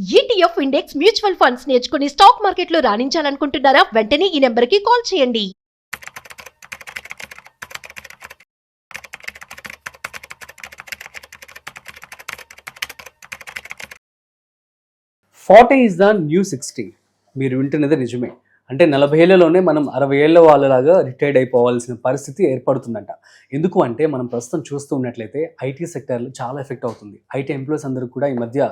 ETF index mutual funds నేర్చుకుని stock మార్కెట్లో రాణించాలనుకుంటున్నారా? వెంటనే ఈ నెంబర్కి కాల్ చేయండి. Forty is the new 60. మీరు వింటున్నది నిజమే. అంటే 40 ఏళ్లలోనే మనం 60 ఏళ్ల వాళ్ళలాగా రిటైర్డ్ అయిపోవాల్సిన పరిస్థితి ఏర్పడుతుందంట. ఎందుకు అంటే మనం ప్రస్తుతం చూస్తూ ఉన్నట్లయితే ఐటీ సెక్టర్లో చాలా ఎఫెక్ట్ అవుతుంది. ఐటీ ఎంప్లాయీస్ అందరూ కూడా ఈ మధ్య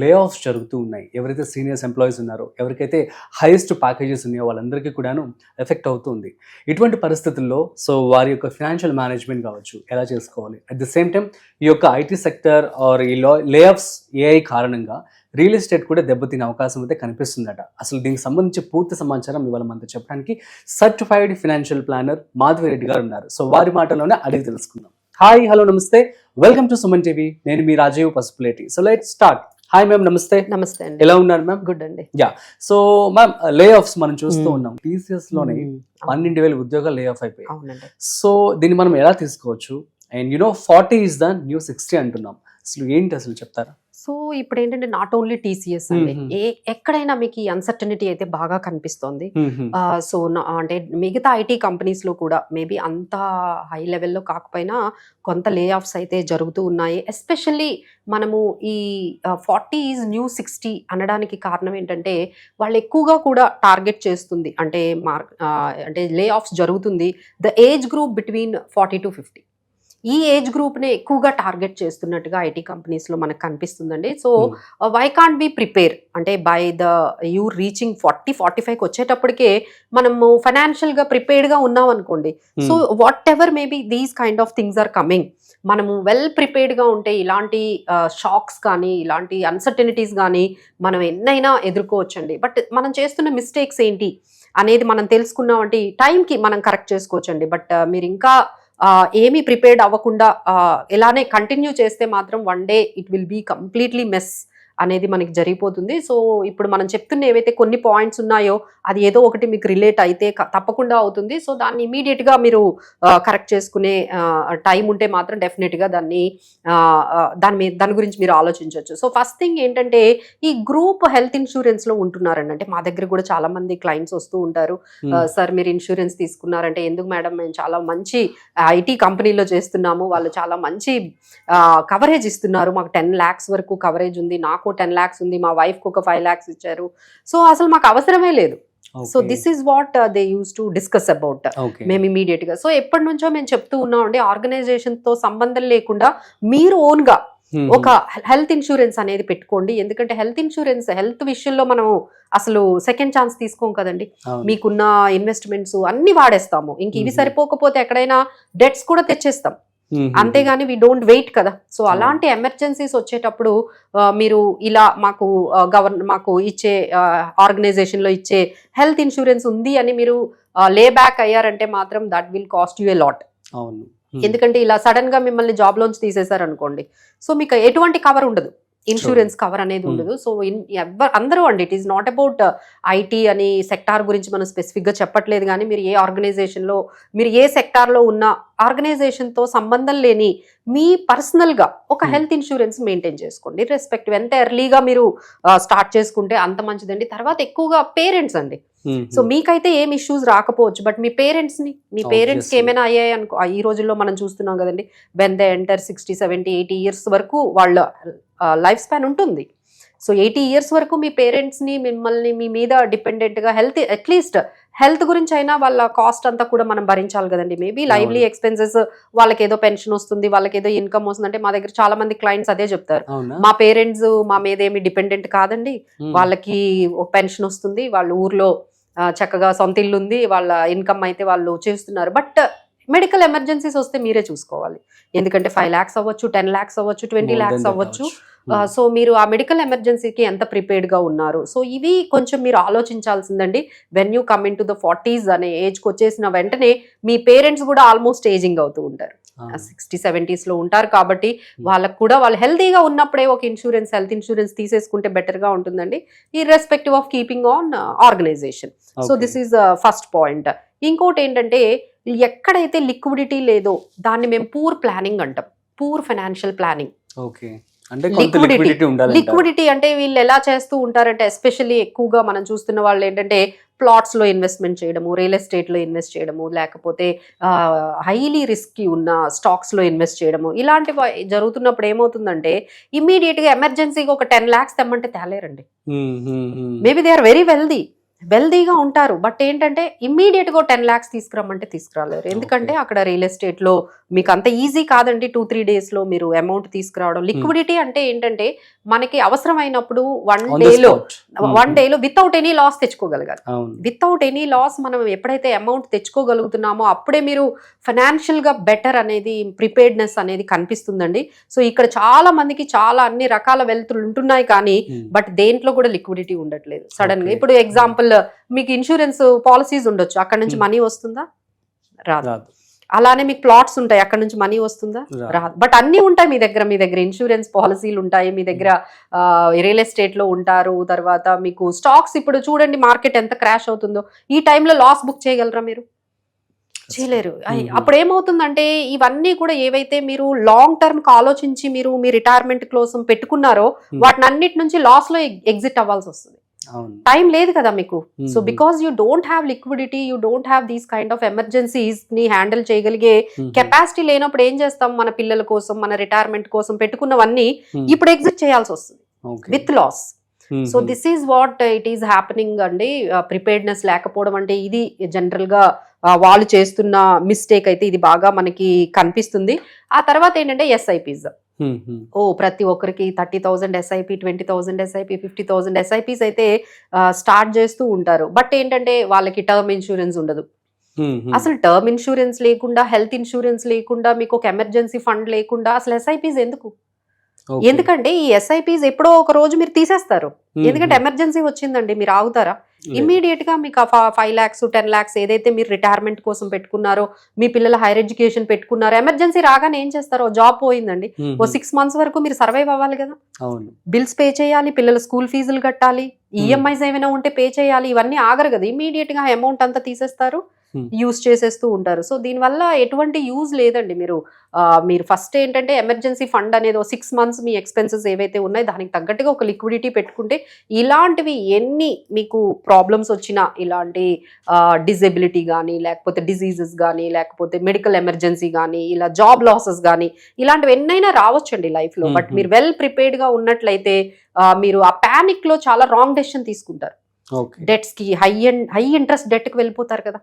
లే ఆఫ్స్ జరుగుతూ ఉన్నాయి. ఎవరైతే సీనియర్స్ ఎంప్లాయీస్ ఉన్నారో, ఎవరికైతే హైయెస్ట్ ప్యాకేజెస్ ఉన్నాయో వాళ్ళందరికీ కూడాను ఎఫెక్ట్ అవుతుంది. ఇటువంటి పరిస్థితుల్లో వారి యొక్క ఫినాన్షియల్ మేనేజ్మెంట్ కావచ్చు ఎలా చేసుకోవాలి, అట్ ద సేమ్ టైం ఈ యొక్క ఐటీ సెక్టర్ ఆర్ ఈ లే ఆఫ్స్ ఏఐ కారణంగా రియల్ ఎస్టేట్ కూడా దెబ్బతినే అవకాశం అయితే కనిపిస్తుందట. అసలు దీనికి సంబంధించి పూర్తి సమాచారం ఇవాళ మనతో చెప్పడానికి certified financial planner Madhavi Reddy గారు ఉన్నారు. వారి మాటల్లోనే అడిగి తెలుసుకుందాం. హాయ్, హలో, నమస్తే, వెల్కమ్ టు సుమన్ టీవీ. నేను మీ Rajeev Pasupuleti. Let's start. Hi ma'am, నమస్తే. నమస్తే అండి. ఎలా ఉన్నారు మ్యామ్? గుడ్ అండి. యా, మ్యామ్, లే ఆఫ్స్ మనం చూస్తూ ఉన్నాం. టీసీఎస్ లోనే 12,000 ఉద్యోగాలు లే ఆఫ్ అయిపోయాయి. దీన్ని మనం ఎలా తీసుకోవచ్చు? అండ్ 40 ఈజ్ ద న్యూ 60 అంటున్నాం. అసలు ఏంటి, అసలు చెప్తారా? సో ఇప్పుడు ఏంటంటే నాట్ ఓన్లీ టీసీఎస్ అండి, ఎక్కడైనా మీకు ఈ అన్సర్టనిటీ అయితే బాగా కనిపిస్తోంది. అంటే మిగతా ఐటీ కంపెనీస్ లో కూడా మేబీ అంత హై లెవెల్లో కాకపోయినా కొంత లే ఆఫ్స్ అయితే జరుగుతూ ఉన్నాయి. ఎస్పెషల్లీ మనము ఈ 40 ఈజ్ న్యూ 60 అనడానికి కారణం ఏంటంటే వాళ్ళు ఎక్కువగా కూడా టార్గెట్ చేస్తుంది, అంటే లే ఆఫ్స్ జరుగుతుంది the age group between 40 to 50. ఈ ఏజ్ గ్రూప్నే ఎక్కువగా టార్గెట్ చేస్తున్నట్టుగా ఐటీ కంపెనీస్లో మనకు కనిపిస్తుందండి. So why can't be prepare అంటే బై ద యూ రీచింగ్ 40-45కి వచ్చేటప్పటికే మనము ఫైనాన్షియల్గా ప్రిపేర్డ్గా ఉన్నాం అనుకోండి. So whatever maybe these kind of things are coming, మనము వెల్ ప్రిపేర్డ్గా ఉంటే ఇలాంటి షాక్స్ కానీ ఇలాంటి అన్సర్టనిటీస్ కానీ మనం ఎన్నైనా ఎదుర్కోవచ్చండి. బట్ మనం చేస్తున్న మిస్టేక్స్ ఏంటి అనేది మనం తెలుసుకున్నామంటే ఈ టైంకి మనం కరెక్ట్ చేసుకోవచ్చండి. బట్ మీరు ఇంకా ఏమీ ప్రిపేర్డ్ అవ్వకుండా ఇలానే కంటిన్యూ చేస్తే మాత్రం one day it will be completely mess అనేది మనకి జరిగిపోతుంది. సో ఇప్పుడు మనం చెప్తున్న ఏవైతే కొన్ని పాయింట్స్ ఉన్నాయో అది ఏదో ఒకటి మీకు రిలేట్ అయితే తప్పకుండా అవుతుంది. సో దాన్ని ఇమీడియట్గా మీరు కరెక్ట్ చేసుకునే టైం ఉంటే మాత్రం డెఫినెట్గా దాని గురించి మీరు ఆలోచించవచ్చు. సో ఫస్ట్ థింగ్ ఏంటంటే ఈ గ్రూప్ హెల్త్ ఇన్సూరెన్స్లో ఉంటున్నారండి. అంటే మా దగ్గర కూడా చాలా మంది క్లయింట్స్ వస్తూ ఉంటారు. సార్ మీరు ఇన్సూరెన్స్ తీసుకున్నారంటే, ఎందుకు మేడం, మేము చాలా మంచి ఐటీ కంపెనీలో చేస్తున్నాము, వాళ్ళు చాలా మంచి కవరేజ్ ఇస్తున్నారు, మాకు 10 lakhs వరకు కవరేజ్ ఉంది, నాకు 10 lakhs ఉంది, మా వైఫ్కి ఒక 5 lakhs ఇచ్చారు, సో అసలు మాకు అవసరమే లేదు. So this is what they use to discuss about మేము ఇమీడియట్ గా. సో ఎప్పటి నుంచో మేము చెప్తూ ఉన్నాం అండి, ఆర్గనైజేషన్ తో సంబంధం లేకుండా మీరు ఓన్ గా ఒక హెల్త్ ఇన్సూరెన్స్ అనేది పెట్టుకోండి. ఎందుకంటే హెల్త్ విషయంలో మనం అసలు సెకండ్ ఛాన్స్ తీసుకోం కదండి. మీకున్న ఇన్వెస్ట్మెంట్స్ అన్ని వాడేస్తాము, ఇంక ఇవి సరిపోకపోతే ఎక్కడైనా డెట్స్ కూడా తెచ్చేస్తాం, అంతేగాని వి డోంట్ వెయిట్ కదా. సో అలాంటి ఎమర్జెన్సీస్ వచ్చేటప్పుడు మీరు ఇలా మాకు ఇచ్చే ఆర్గనైజేషన్ లో ఇచ్చే హెల్త్ ఇన్సూరెన్స్ ఉంది అని మీరు లే బ్యాక్ అయ్యారంటే మాత్రం that will cost you a lot. ఎందుకంటే ఇలా సడన్ గా మిమ్మల్ని జాబ్ లోంచి తీసేశారు అనుకోండి, సో మీకు ఎటువంటి కవర్ ఉండదు, ఇన్సూరెన్స్ కవర్ అనేది ఉండదు. సో అందరూ అండి, it is not about IT అని సెక్టార్ గురించి మనం స్పెసిఫిక్ గా చెప్పట్లేదు, కానీ మీరు ఏ ఆర్గనైజేషన్ లో మీరు ఏ సెక్టార్ లో ఉన్న ఆర్గనైజేషన్ తో సంబంధం లేని మీ పర్సనల్ గా ఒక హెల్త్ ఇన్సూరెన్స్ మెయింటైన్ చేసుకోండి. రెస్పెక్టివ్ ఎంత ఎర్లీగా మీరు స్టార్ట్ చేసుకుంటే అంత మంచిదండి. తర్వాత ఎక్కువగా పేరెంట్స్ అండి, సో మీకైతే ఏం ఇష్యూస్ రాకపోవచ్చు, బట్ మీ పేరెంట్స్కి ఏమైనా అయ్యాయి అనుకో, ఈ రోజుల్లో మనం చూస్తున్నాం కదండి, వెన్ దే ఎంటర్ 60, 70, 80 years వరకు వాళ్ళ లైఫ్ స్పాన్ ఉంటుంది. సో 80 years వరకు మీ పేరెంట్స్ని మిమ్మల్ని మీ మీద డిపెండెంట్గా అట్లీస్ట్ హెల్త్ గురించి అయినా వాళ్ళ కాస్ట్ అంతా కూడా మనం భరించాలి కదండి. మేబీ లైవ్లీ ఎక్స్పెన్సెస్, వాళ్ళకి ఏదో పెన్షన్ వస్తుంది, వాళ్ళకి ఏదో ఇన్కమ్ వస్తుంది అంటే, మా దగ్గర చాలా మంది క్లయింట్స్ అదే చెప్తారు, మా పేరెంట్స్ మా మీద ఏమి డిపెండెంట్ కాదండి, వాళ్ళకి పెన్షన్ వస్తుంది, వాళ్ళ ఊర్లో చక్కగా సొంత ఇల్లు ఉంది, వాళ్ళ ఇన్కమ్ అయితే వాళ్ళు చేస్తున్నారు. బట్ మెడికల్ ఎమర్జెన్సీస్ వస్తే మీరే చూసుకోవాలి. ఎందుకంటే 5 lakhs అవ్వచ్చు, 10 lakhs అవ్వచ్చు, 20 lakhs అవ్వచ్చు. సో మీరు ఆ మెడికల్ ఎమర్జెన్సీకి ఎంత ప్రిపేర్డ్గా ఉన్నారు. సో ఇవి కొంచెం మీరు ఆలోచించాల్సిందండి. When you come into the 40s అనే ఏజ్కి వచ్చేసిన వెంటనే మీ పేరెంట్స్ కూడా ఆల్మోస్ట్ ఏజింగ్ అవుతూ ఉంటారు, 60, 70s లో ఉంటారు. కాబట్టి వాళ్ళకు కూడా వాళ్ళు హెల్తీగా ఉన్నప్పుడే ఒక హెల్త్ ఇన్సూరెన్స్ తీసేసుకుంటే బెటర్గా ఉంటుందండి, irrespective of keeping on organization. So this is first point. ఇంకోటి ఏంటంటే, ఎక్కడైతే లిక్విడిటీ లేదో దాన్ని మేము పూర్ ప్లానింగ్ అంటాం, పూర్ ఫైనాన్షియల్ ప్లానింగ్. అంటే కొంత లిక్విడిటీ ఉండాలి. లిక్విడిటీ అంటే వీళ్ళు ఎలా చేస్తూ ఉంటారంటే ఎస్పెషల్లీ ఎక్కువగా మనం చూస్తున్న వాళ్ళు ఏంటంటే ప్లాట్స్ లో ఇన్వెస్ట్మెంట్ చేయడము, రియల్ ఎస్టేట్ లో ఇన్వెస్ట్ చేయడము, లేకపోతే హైలీ రిస్క్ ఉన్న స్టాక్స్ లో ఇన్వెస్ట్ చేయడము, ఇలాంటివి జరుగుతున్నప్పుడు ఏమవుతుందంటే ఇమీడియట్ గా ఎమర్జెన్సీగా ఒక 10 lakhs తెమ్మంటే తేలేరండి. మేబీ దే ఆర్ వెరీ వెల్దీగా ఉంటారు, బట్ ఏంటంటే ఇమ్మీడియట్ గా 10 lakhs తీసుకురమ్మంటే తీసుకురాలేరు. ఎందుకంటే అక్కడ రియల్ ఎస్టేట్ లో మీకు అంత ఈజీ కాదండి 2-3 days లో మీరు అమౌంట్ తీసుకురావడం. లిక్విడిటీ అంటే ఏంటంటే మనకి అవసరమైనప్పుడు వన్ డేలో వితౌట్ ఎనీ లాస్ తెచ్చుకోగలగాలి. వితౌట్ ఎనీ లాస్ మనం ఎప్పుడైతే అమౌంట్ తెచ్చుకోగలుగుతున్నామో అప్పుడే మీరు ఫైనాన్షియల్ గా బెటర్ అనేది ప్రిపేర్డ్నెస్ అనేది కనిపిస్తుందండి. సో ఇక్కడ చాలా మందికి చాలా అన్ని రకాల వెల్తులు ఉంటున్నాయి, కానీ బట్ దేంట్లో కూడా లిక్విడిటీ ఉండట్లేదు సడన్ గా. ఇప్పుడు ఎగ్జాంపుల్ మీకు ఇన్సూరెన్స్ పాలసీస్ ఉండొచ్చు, అక్కడ నుంచి మనీ వస్తుందా? రాదు. అలానే మీకు ప్లాట్స్ ఉంటాయి, అక్కడ నుంచి మనీ వస్తుందా? రాదు. బట్ అన్ని ఉంటాయి మీ దగ్గర ఇన్సూరెన్స్ పాలసీలు ఉంటాయి, మీ దగ్గర రియల్ ఎస్టేట్ లో ఉంటారు, తర్వాత మీకు స్టాక్స్. ఇప్పుడు చూడండి మార్కెట్ ఎంత క్రాష్ అవుతుందో, ఈ టైంలో లాస్ బుక్ చేయగలరా మీరు? చేయలేరు. అప్పుడు ఏమవుతుందంటే ఇవన్నీ కూడా ఏవైతే మీరు లాంగ్ టర్మ్ కి ఆలోచించి మీరు మీ రిటైర్మెంట్ కోసం పెట్టుకున్నారో వాటిని అన్నిటి నుంచి లాస్ లో ఎగ్జిట్ అవ్వాల్సి వస్తుంది. టైం లేదు కదా మీకు. So because you don't have liquidity, you don't have these kind of emergencies ని హ్యాండిల్ చేయగలిగే కెపాసిటీ లేనప్పుడు ఏం చేస్తాం? మన పిల్లల కోసం, మన రిటైర్మెంట్ కోసం పెట్టుకున్నవన్నీ ఇప్పుడు ఎగ్జిట్ చేయాల్సి వస్తుంది with loss. So this is what it is happening అండి. ప్రిపేర్డ్నెస్ లేకపోవడం అంటే ఇది జనరల్ గా వాళ్ళు చేస్తున్న మిస్టేక్ అయితే ఇది బాగా మనకి కనిపిస్తుంది. ఆ తర్వాత ఏంటంటే ఎస్ఐపీస్. ప్రతి ఒక్కరికి 30,000 ఎస్ఐపి, 20,000 ఎస్ఐపి, 50,000 ఎస్ఐపిస్ అయితే స్టార్ట్ చేస్తూ ఉంటారు. బట్ ఏంటంటే వాళ్ళకి టర్మ్ ఇన్సూరెన్స్ ఉండదు. అసలు టర్మ్ ఇన్సూరెన్స్ లేకుండా, హెల్త్ ఇన్సూరెన్స్ లేకుండా, మీకు ఒక ఎమర్జెన్సీ ఫండ్ లేకుండా అసలు ఎస్ఐపీస్ ఎందుకు? ఎందుకంటే ఈ ఎస్ఐపీస్ ఎప్పుడో ఒక రోజు మీరు తీసేస్తారు. ఎందుకంటే ఎమర్జెన్సీ వచ్చిందండి, మీరు ఆగుతారా? ఇమ్మీడియట్ గా మీకు 5 lakhs 10 lakhs ఏదైతే మీరు రిటైర్మెంట్ కోసం పెట్టుకున్నారో, మీ పిల్లల హైయర్ ఎడ్యుకేషన్ పెట్టుకున్నారో, ఎమర్జెన్సీ రాగానే ఏం చేస్తారో, జాబ్ పోయిందండి, ఓ 6 months వరకు మీరు సర్వైవ్ అవ్వాలి కదా. బిల్స్ పే చేయాలి, పిల్లల స్కూల్ ఫీజులు కట్టాలి, ఈఎంఐస్ ఏమైనా ఉంటే పే చేయాలి, ఇవన్నీ ఆగరు కదా. ఇమ్మీడియట్ గా అమౌంట్ అంతా తీసేస్తారు, యూజ్ చేసేస్తూ ఉంటారు. సో దీనివల్ల ఎటువంటి యూజ్ లేదండి. మీరు ఫస్ట్ ఏంటంటే ఎమర్జెన్సీ ఫండ్ అనేది 6 months మీ ఎక్స్పెన్సెస్ ఏవైతే ఉన్నాయో దానికి తగ్గట్టుగా ఒక లిక్విడిటీ పెట్టుకుంటే ఇలాంటివి ఎన్ని మీకు ప్రాబ్లమ్స్ వచ్చినా, ఇలాంటి డిజబిలిటీ కానీ, లేకపోతే డిసీజెస్ కానీ, లేకపోతే మెడికల్ ఎమర్జెన్సీ కానీ, ఇలా జాబ్ లాసెస్ కానీ, ఇలాంటివి ఎన్నైనా రావచ్చండి లైఫ్లో. బట్ మీరు వెల్ ప్రిపేర్డ్గా ఉన్నట్లయితే మీరు ఆ ప్యానిక్ లో చాలా రాంగ్ డెసిషన్ తీసుకుంటారు. డెట్స్ కి హై ఇంట్రెస్ట్ డెట్ కి వెళ్ళిపోతారు కదా.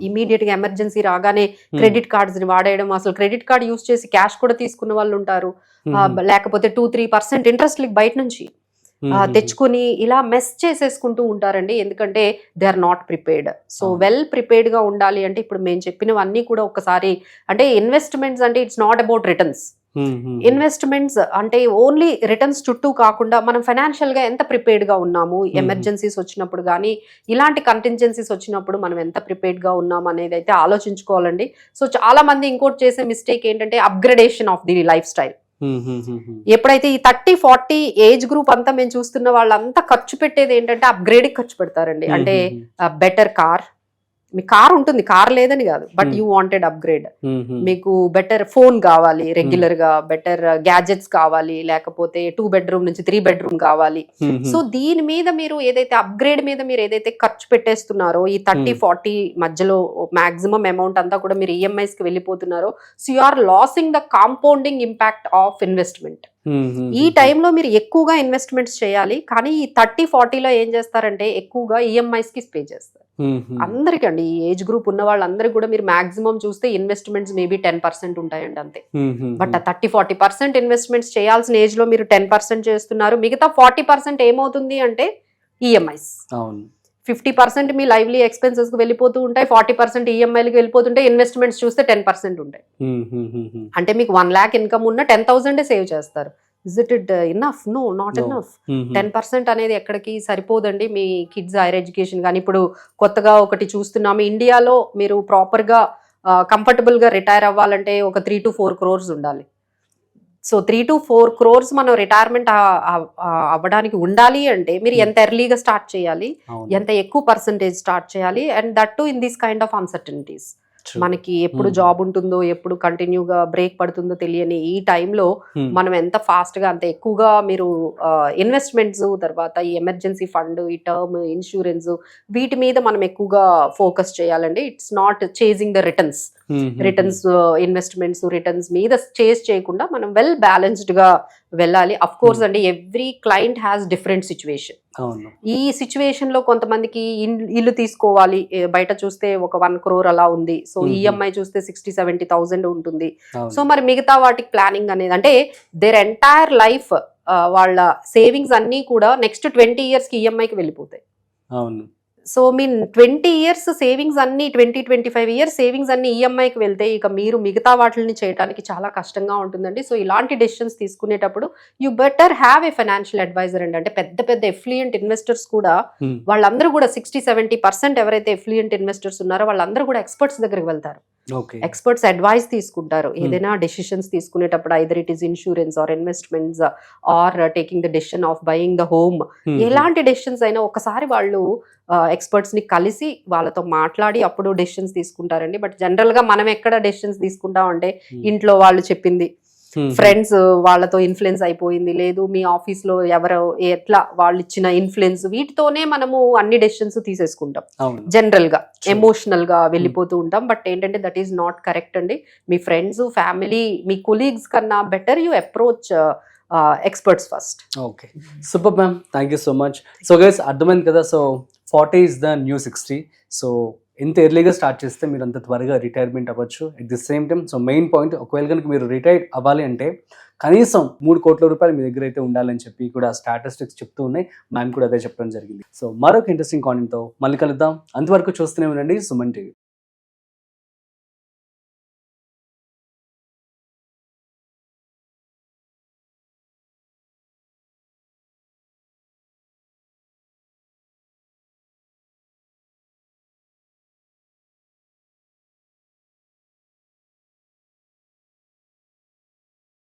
ఇమీడియట్ గా ఎమర్జెన్సీ రాగానే క్రెడిట్ కార్డ్స్ ని వాడేయడం, అసలు క్రెడిట్ కార్డ్ యూస్ చేసి క్యాష్ కూడా తీసుకున్న వాళ్ళు ఉంటారు. లేకపోతే 2-3% ఇంట్రెస్ట్ బయట నుంచి తెచ్చుకుని ఇలా మెస్ చేసేసుకుంటూ ఉంటారండి. ఎందుకంటే they are not prepared. So well prepared గా ఉండాలి అంటే ఇప్పుడు మేము చెప్పినవన్నీ కూడా ఒకసారి, అంటే ఇన్వెస్ట్మెంట్స్ అంటే it's not about returns. Investments అంటే ఓన్లీ రిటర్న్స్ చుట్టూ కాకుండా మనం ఫైనాన్షియల్ గా ఎంత ప్రిపేర్డ్ గా ఉన్నాము, ఎమర్జెన్సీస్ వచ్చినప్పుడు కానీ, ఇలాంటి కంటింజెన్సీస్ వచ్చినప్పుడు మనం ఎంత ప్రిపేర్డ్ గా ఉన్నాము అనేది అయితే ఆలోచించుకోవాలండి. సో చాలా మంది ఇంకోటి చేసే మిస్టేక్ ఏంటంటే upgradation of the life style. ఎప్పుడైతే ఈ 30-40 ఏజ్ గ్రూప్ అంతా మేము చూస్తున్న వాళ్ళంతా ఖర్చు పెట్టేది ఏంటంటే అప్గ్రేడ్ ఖర్చు పెడతారండి. అంటే బెటర్ కార్, మీ కార్ ఉంటుంది, కార్ లేదని కాదు, బట్ యూ వాంటెడ్ అప్గ్రేడ్. మీకు బెటర్ ఫోన్ కావాలి రెగ్యులర్ గా, బెటర్ గ్యాజెట్స్ కావాలి, లేకపోతే 2 bedroom నుంచి 3 bedroom కావాలి. సో దీని మీద మీరు ఏదైతే అప్గ్రేడ్ మీద మీరు ఏదైతే ఖర్చు పెట్టేస్తున్నారో, ఈ 30-40 మధ్యలో మాక్సిమం అమౌంట్ అంతా కూడా మీరు ఈఎంఐస్ కి వెళ్ళిపోతున్నారో, so you are losing the compounding impact of investment. ఈ టైంలో మీరు ఎక్కువగా ఇన్వెస్ట్మెంట్స్ చేయాలి, కానీ ఈ 30-40లో ఏం చేస్తారంటే ఎక్కువగా ఈఎంఐస్ కి పే చేస్తారు. అందరికండి, ఈ ఏజ్ గ్రూప్ ఉన్న వాళ్ళందరికీ కూడా మీరు మాక్సిమం చూస్తే ఇన్వెస్ట్మెంట్స్ మేబీ 10% ఉంటాయండి అంతే. బట్ ఆ 30-40% ఇన్వెస్ట్మెంట్స్ చేయాల్సిన ఏజ్ లో మీరు 10% చేస్తున్నారు. మిగతా 40% ఏమవుతుంది అంటే ఈఎంఐస్. 50% మీ లైవ్లీ ఎక్స్పెన్సెస్ కి వెళ్ళిపోతూ ఉంటాయి, 40% ఈఎంఐలకి వెళ్ళిపోతుంటే, ఇన్వెస్ట్మెంట్స్ చూస్తే 10% ఉంటాయి. అంటే మీకు 1 lakh ఇన్కమ్ ఉన్న 10,000 సేవ్ చేస్తారు. Is it enough? No, not enough. 10% అనేది ఎక్కడికి సరిపోదండి. మీ కిడ్స్ హైయర్ ఎడ్యుకేషన్ కానీ, ఇప్పుడు కొత్తగా ఒకటి చూస్తున్నాము ఇండియాలో, మీరు ప్రాపర్ గా కంఫర్టబుల్ గా రిటైర్ అవ్వాలంటే ఒక 3-4 crores ఉండాలి. సో 3-4 crores మనం రిటైర్మెంట్ అవ్వడానికి ఉండాలి అంటే మీరు ఎంత ఎర్లీగా స్టార్ట్ చేయాలి, ఎంత ఎక్కువ పర్సంటేజ్ స్టార్ట్ చేయాలి, and that to in this kind of uncertainties. True. మనకి ఎప్పుడు Hmm. జాబ్ ఉంటుందో ఎప్పుడు కంటిన్యూగా బ్రేక్ పడుతుందో తెలియని ఈ టైంలో Hmm. మనం ఎంత ఫాస్ట్ గా అంత ఎక్కువగా మీరు ఇన్వెస్ట్మెంట్స్, తర్వాత ఈ ఎమర్జెన్సీ ఫండ్, ఈ టర్మ్ ఇన్సూరెన్స్, వీటి మీద మనం ఎక్కువగా ఫోకస్ చేయాలండి. It's not chasing the returns. Hmm. Returns, investments, returns మీద చేజ్ చేయకుండా మనం వెల్ బ్యాలెన్స్డ్ గా వెళ్ళాలి. అఫ్ కోర్స్ అండి, every client has different situation. అవును. ఈ సిచ్యువేషన్ లో కొంతమందికి ఇల్లు తీసుకోవాలి, బయట చూస్తే ఒక 1 crore అలా ఉంది. So Mhm. ఈఎంఐ చూస్తే 60-70,000 ఉంటుంది. అవును. సో మరి మిగతా వాటికి ప్లానింగ్ అనేది అంటే దేర్ ఎంటైర్ లైఫ్ వాళ్ళ సేవింగ్స్ అన్నీ కూడా నెక్స్ట్ 20 years కి ఈఎంఐకి వెళ్ళిపోతాయి. అవును. సో మీన్ 20 years సేవింగ్స్ అన్ని, 20-25 years సేవింగ్స్ అన్ని ఈఎంఐకి వెళ్తే ఇక మీరు మిగతా వాటిని చేయడానికి చాలా కష్టంగా ఉంటుందండి. సో ఇలాంటి డెసిషన్స్ తీసుకునేటప్పుడు you better have a financial advisor అండి. అంటే పెద్ద పెద్ద ఎఫ్లుయెంట్ ఇన్వెస్టర్స్ కూడా Hmm. వాళ్ళందరూ కూడా 60-70% ఎవరైతే ఎఫ్లుయెంట్ ఇన్వెస్టర్స్ ఉన్నారో వాళ్ళందరూ కూడా ఎక్స్పర్ట్స్ దగ్గరికి వెళ్తారు. ఓకే. ఎక్స్పర్ట్స్ అడ్వైస్ తీసుకుంటారు ఏదైనా డెసిషన్స్ తీసుకునేటప్పుడు, either it is insurance or investments or taking the decision of buying the home. Hmm. ఎలాంటి డెసిషన్స్ అయినా ఒకసారి వాళ్ళు ఎక్స్పర్ట్స్ ని కలిసి వాళ్ళతో మాట్లాడి అప్పుడు డెసిషన్స్ తీసుకుంటారండి. బట్ జనరల్ గా మనం ఎక్కడ డెసిషన్స్ తీసుకుంటాం అంటే Hmm. ఇంట్లో వాళ్ళు చెప్పింది, Hmm. ఫ్రెండ్స్ వాళ్ళతో ఇన్ఫ్లుయెన్స్ అయిపోయింది, లేదు మీ ఆఫీస్ లో ఎవరో ఎట్లా వాళ్ళు ఇచ్చిన ఇన్ఫ్లుయెన్స్, వీటితోనే మనము అన్ని డెసిషన్స్ తీసేసుకుంటాం. అవును. జనరల్ గా True. ఎమోషనల్ గా వెళ్ళిపోతూ ఉంటాం. బట్ ఏంటంటే దట్ ఈస్ నాట్ కరెక్ట్ అండి. మీ ఫ్రెండ్స్, ఫ్యామిలీ, మీ కొలీగ్స్ కన్నా better you approach experts first. Okay, super ma'am, thank you so much. So guys, అర్థమైంది కదా. So 40 is the new 60. So ఎంత ఎర్లీగా స్టార్ట్ చేస్తే మీరు అంత త్వరగా రిటైర్మెంట్ అవ్వచ్చు. At the same time, so main point, ఒకవేళ కనుక మీరు రిటైర్ అవ్వాలి అంటే కనీసం 3 కోట్ల రూపాయలు మీ దగ్గర అయితే ఉండాలని చెప్పి కూడా స్టాటిస్టిక్స్ చెప్తూ ఉన్నాయి. మ్యామ్ కూడా అదే చెప్పడం జరిగింది. సో మరొక ఇంట్రెస్టింగ్ కాంటెంట్తో మళ్ళీ కలుద్దాం. అంతవరకు చూస్తూనే ఉండండి సుమన్ టీవీ.